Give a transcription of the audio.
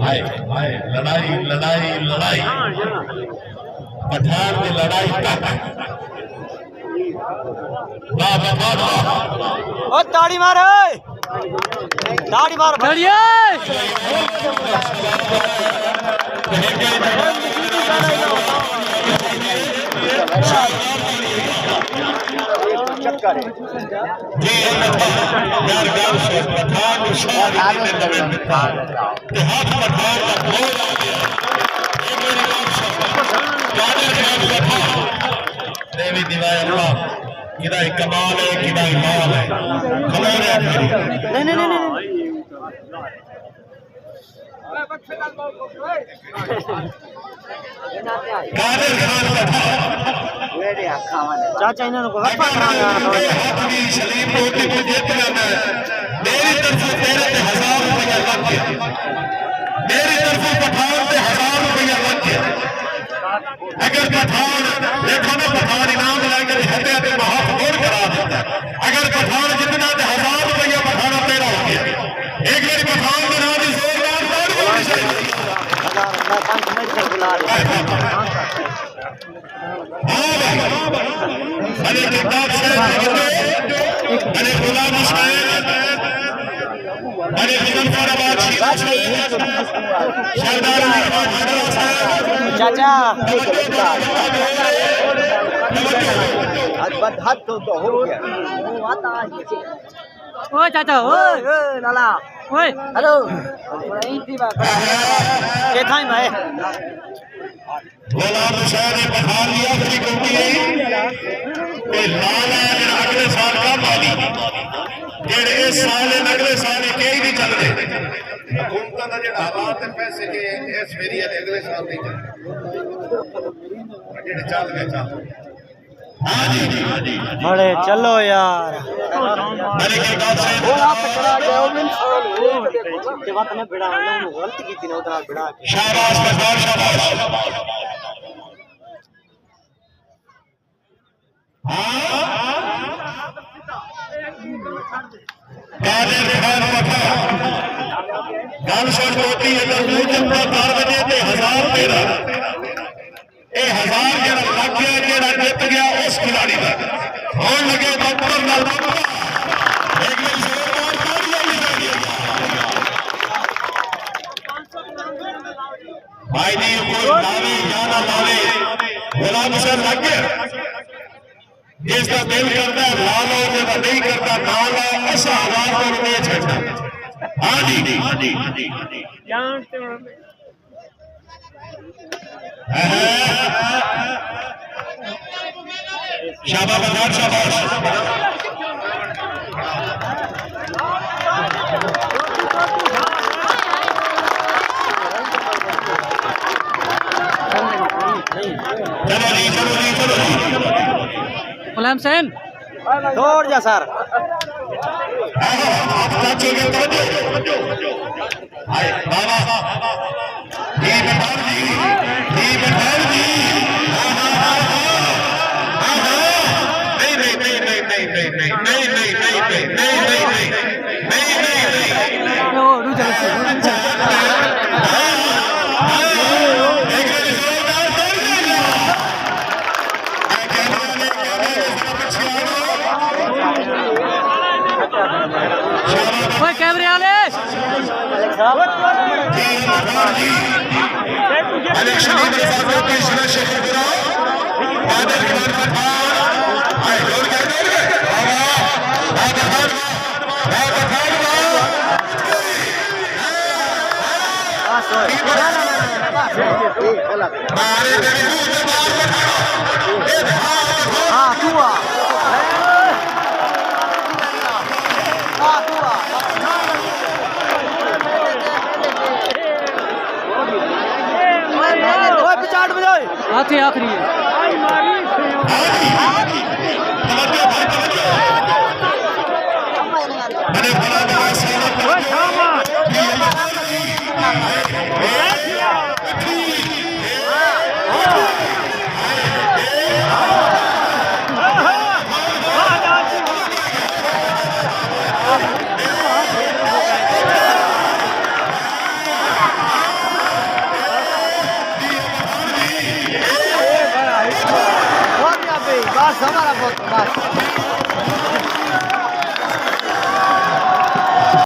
हाय हाय लड़ाई लड़ाई लड़ाई पठान की लड़ाई तक ओ ताड़ी मार बढ़िया देवी दिवाए किदा कमाल है किदा माल है खबर है नहीं कादिर खान चाचा इन्होंने को शरीफ रोटी को जीतना है मेरी तरफ तेरे पे 1000 रुपया लग गया मेरी तरफ पठान पे 1000 रुपया लग गया अगर पठान देखो ना पठान इनाम लाकर हत्या पे बहुत फोड़ करा देता अगर पठान जितना 1000 रुपया पठान तेरा हो गया एक बार पठान के नाम जोरदार अरे किताब से अरे गुलाम हुसैन अरे मुजफ्फराबाद सरदार चाचा हाथ तो हो गया ओ चाचा ओ लाला ओए हेलो के थाई भाई गुलाम हुसैन ने बहा लिया अपनी ड्यूटी ये लाल है अगले साल का माली जेड़े इस साल अगले साल कई नहीं चल रहे हुकूमत का जो हालात है पैसे के इस वेरिया अगले साल नहीं चल जेड़े चल गए चल हाँ जी बड़े चलो यार अरे के बात से वो आप पकड़ा गए के बात में बिड़ा उन्होंने गलती की थी ना उतना बिड़ा शाबाश शाबाश कादिर खान पठा गल सुन होती है अगर मुंह चंदा 4 बजे ते 1000 तेरा ये 1000 जरा लग गया जरा जित गया उस खिलाड़ी का होने लगे बब्बर नाल एक ने जोरदार तालियां बजाई भाई जी कोई लावे या ना लावे गुलाम हुसैन लग गया जिसका दिल करता है ला लो जब नहीं करता ना लो ऐसा आवाज पर नहीं छड़ता हाँ जी शाबाश बधार शाबाश चलो जी गुलाम हुसैन छोड़ जा सर कैमरे वाले हाँ हुआ हाथी आखिरी है बस हमारा बहुत बस